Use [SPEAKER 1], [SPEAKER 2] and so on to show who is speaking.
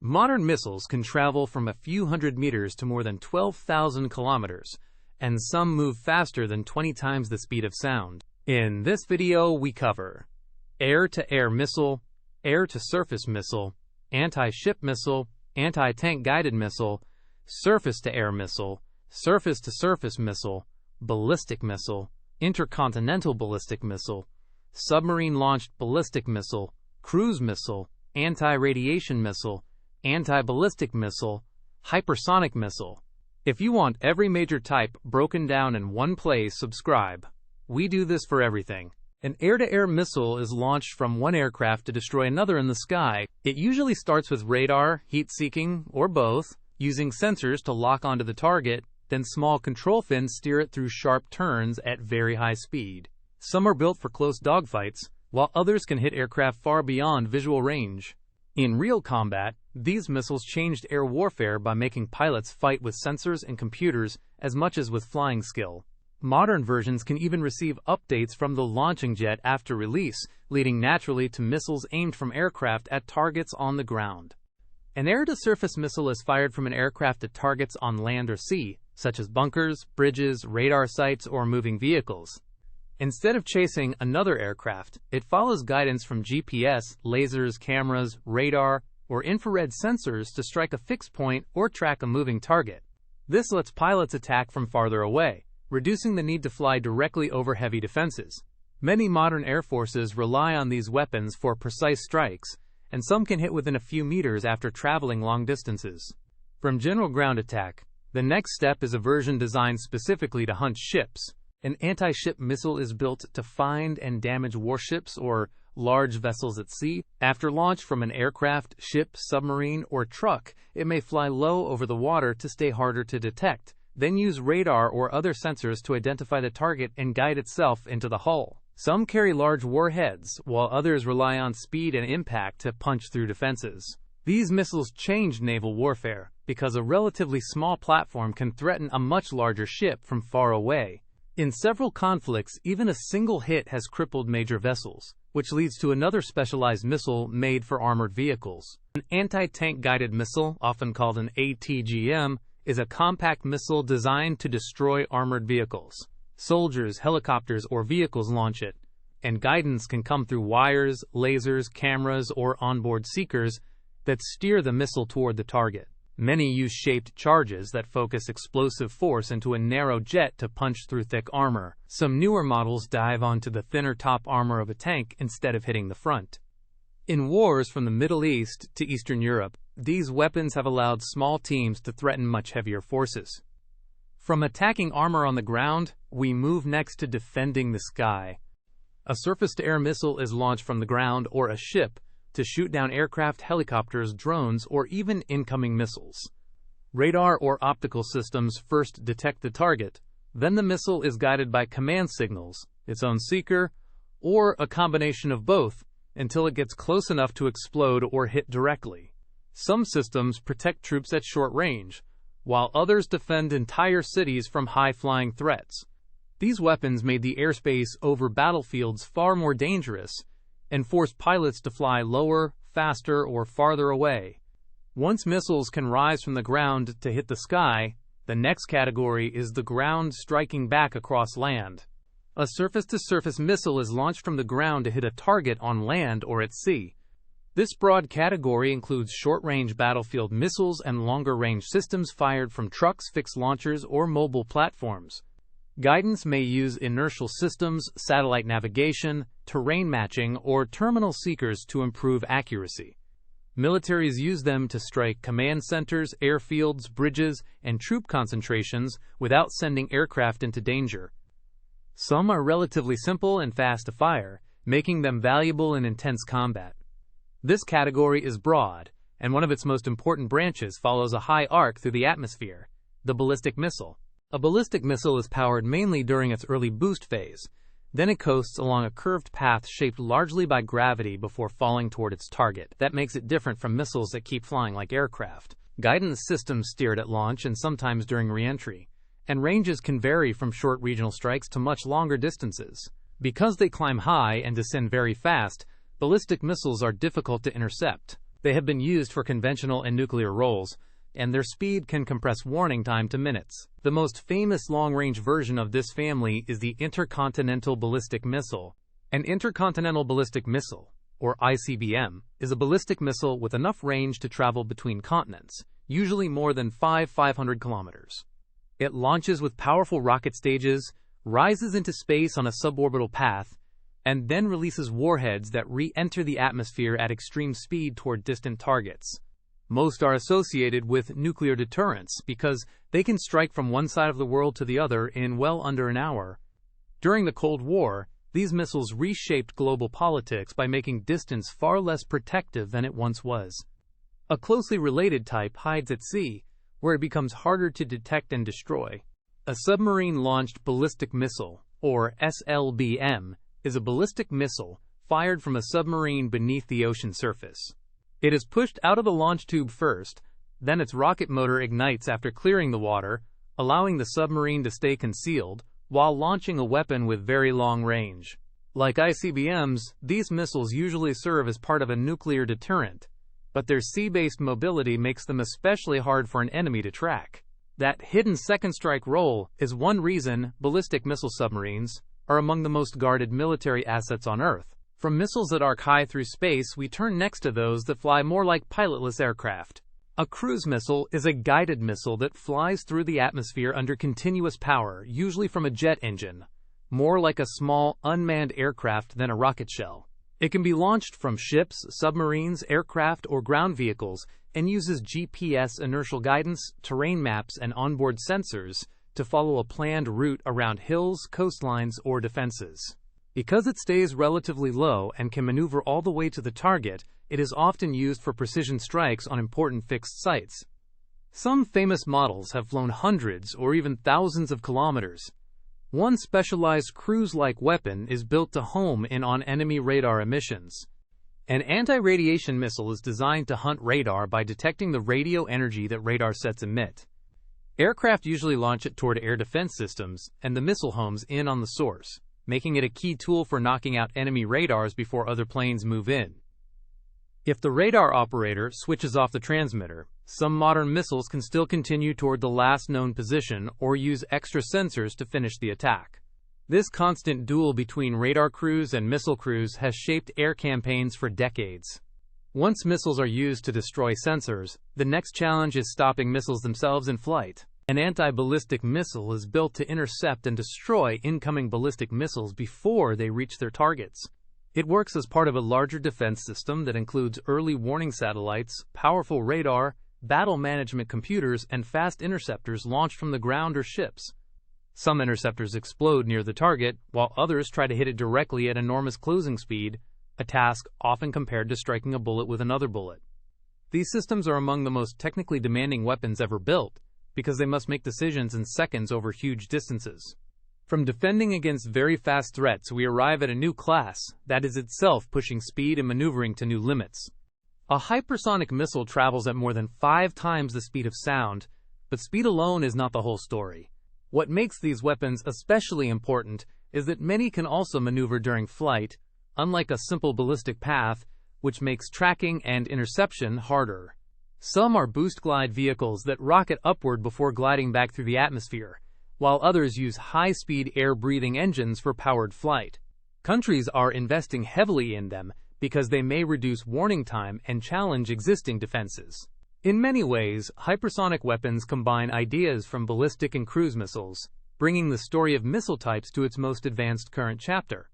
[SPEAKER 1] Modern missiles can travel from a few hundred meters to more than 12,000 kilometers, and some move faster than 20 times the speed of sound. In this video, we cover air-to-air missile, air-to-surface missile, anti-ship missile, anti-tank guided missile, surface-to-air missile, surface-to-surface missile, ballistic missile, intercontinental ballistic missile, submarine-launched ballistic missile, cruise missile, anti-radiation missile, anti-ballistic missile, hypersonic missile. If you want every major type broken down in one place, subscribe. We do this for everything. An air-to-air missile is launched from one aircraft to destroy another in the sky. It usually starts with radar, heat-seeking, or both, using sensors to lock onto the target, then small control fins steer it through sharp turns at very high speed. Some are built for close dogfights, while others can hit aircraft far beyond visual range. In real combat, these missiles changed air warfare by making pilots fight with sensors and computers as much as with flying skill. Modern versions can even receive updates from the launching jet after release, leading naturally to missiles aimed from aircraft at targets on the ground. An air-to-surface missile is fired from an aircraft at targets on land or sea, such as bunkers, bridges, radar sites, or moving vehicles. Instead of chasing another aircraft, it follows guidance from GPS, lasers, cameras, radar, or infrared sensors to strike a fixed point or track a moving target. This lets pilots attack from farther away, reducing the need to fly directly over heavy defenses. Many modern air forces rely on these weapons for precise strikes, and some can hit within a few meters after traveling long distances. From general ground attack, the next step is a version designed specifically to hunt ships. An anti-ship missile is built to find and damage warships or large vessels at sea. After launch from an aircraft, ship, submarine, or truck, it may fly low over the water to stay harder to detect, then use radar or other sensors to identify the target and guide itself into the hull. Some carry large warheads, while others rely on speed and impact to punch through defenses. These missiles changed naval warfare because a relatively small platform can threaten a much larger ship from far away. In several conflicts, even a single hit has crippled major vessels, which leads to another specialized missile made for armored vehicles. An anti-tank guided missile, often called an ATGM, is a compact missile designed to destroy armored vehicles. Soldiers, helicopters, or vehicles launch it, and guidance can come through wires, lasers, cameras, or onboard seekers that steer the missile toward the target. Many use shaped charges that focus explosive force into a narrow jet to punch through thick armor. Some newer models dive onto the thinner top armor of a tank instead of hitting the front. In wars from the Middle East to Eastern Europe, these weapons have allowed small teams to threaten much heavier forces. From attacking armor on the ground, we move next to defending the sky. A surface-to-air missile is launched from the ground or a ship to shoot down aircraft, helicopters, drones, or even incoming missiles. Radar or optical systems first detect the target, then the missile is guided by command signals, its own seeker, or a combination of both, until it gets close enough to explode or hit directly. Some systems protect troops at short range, while others defend entire cities from high-flying threats. These weapons made the airspace over battlefields far more dangerous and forced pilots to fly lower, faster, or farther away. Once missiles can rise from the ground to hit the sky, the next category is the ground striking back across land. A surface-to-surface missile is launched from the ground to hit a target on land or at sea. This broad category includes short-range battlefield missiles and longer-range systems fired from trucks, fixed launchers, or mobile platforms. Guidance may use inertial systems, satellite navigation, terrain matching, or terminal seekers to improve accuracy. Militaries use them to strike command centers, airfields, bridges, and troop concentrations without sending aircraft into danger. Some are relatively simple and fast to fire, making them valuable in intense combat. This category is broad, and one of its most important branches follows a high arc through the atmosphere, the ballistic missile. A ballistic missile is powered mainly during its early boost phase. Then it coasts along a curved path shaped largely by gravity before falling toward its target. That makes it different from missiles that keep flying like aircraft. Guidance systems steer it at launch and sometimes during re-entry, and ranges can vary from short regional strikes to much longer distances. Because they climb high and descend very fast, ballistic missiles are difficult to intercept. They have been used for conventional and nuclear roles, and their speed can compress warning time to minutes. The most famous long-range version of this family is the Intercontinental Ballistic Missile. An intercontinental ballistic missile, or ICBM, is a ballistic missile with enough range to travel between continents, usually more than 500 kilometers. It launches with powerful rocket stages, rises into space on a suborbital path, and then releases warheads that re-enter the atmosphere at extreme speed toward distant targets. Most are associated with nuclear deterrence because they can strike from one side of the world to the other in well under an hour. During the Cold War, these missiles reshaped global politics by making distance far less protective than it once was. A closely related type hides at sea, where it becomes harder to detect and destroy. A submarine-launched ballistic missile, or SLBM, is a ballistic missile fired from a submarine beneath the ocean surface. It is pushed out of the launch tube first, then its rocket motor ignites after clearing the water, allowing the submarine to stay concealed, while launching a weapon with very long range. Like ICBMs, these missiles usually serve as part of a nuclear deterrent, but their sea-based mobility makes them especially hard for an enemy to track. That hidden second strike role is one reason ballistic missile submarines are among the most guarded military assets on Earth. From missiles that arc high through space, we turn next to those that fly more like pilotless aircraft. A cruise missile is a guided missile that flies through the atmosphere under continuous power, usually from a jet engine, more like a small, unmanned aircraft than a rocket shell. It can be launched from ships, submarines, aircraft, or ground vehicles, and uses GPS inertial guidance, terrain maps, and onboard sensors to follow a planned route around hills, coastlines, or defenses. Because it stays relatively low and can maneuver all the way to the target, it is often used for precision strikes on important fixed sites. Some famous models have flown hundreds or even thousands of kilometers. One specialized cruise-like weapon is built to home in on enemy radar emissions. An anti-radiation missile is designed to hunt radar by detecting the radio energy that radar sets emit. Aircraft usually launch it toward air defense systems, and the missile homes in on the source, making it a key tool for knocking out enemy radars before other planes move in. If the radar operator switches off the transmitter, some modern missiles can still continue toward the last known position or use extra sensors to finish the attack. This constant duel between radar crews and missile crews has shaped air campaigns for decades. Once missiles are used to destroy sensors, the next challenge is stopping missiles themselves in flight. An anti-ballistic missile is built to intercept and destroy incoming ballistic missiles before they reach their targets. It works as part of a larger defense system that includes early warning satellites, powerful radar, battle management computers, and fast interceptors launched from the ground or ships. Some interceptors explode near the target, while others try to hit it directly at enormous closing speed, a task often compared to striking a bullet with another bullet. These systems are among the most technically demanding weapons ever built, because they must make decisions in seconds over huge distances. From defending against very fast threats, we arrive at a new class that is itself pushing speed and maneuvering to new limits. A hypersonic missile travels at more than 5 times the speed of sound, but speed alone is not the whole story. What makes these weapons especially important is that many can also maneuver during flight, unlike a simple ballistic path, which makes tracking and interception harder. Some are boost glide vehicles that rocket upward before gliding back through the atmosphere, while others use high-speed air-breathing engines for powered flight. Countries are investing heavily in them because they may reduce warning time and challenge existing defenses. In many ways, hypersonic weapons combine ideas from ballistic and cruise missiles, bringing the story of missile types to its most advanced current chapter.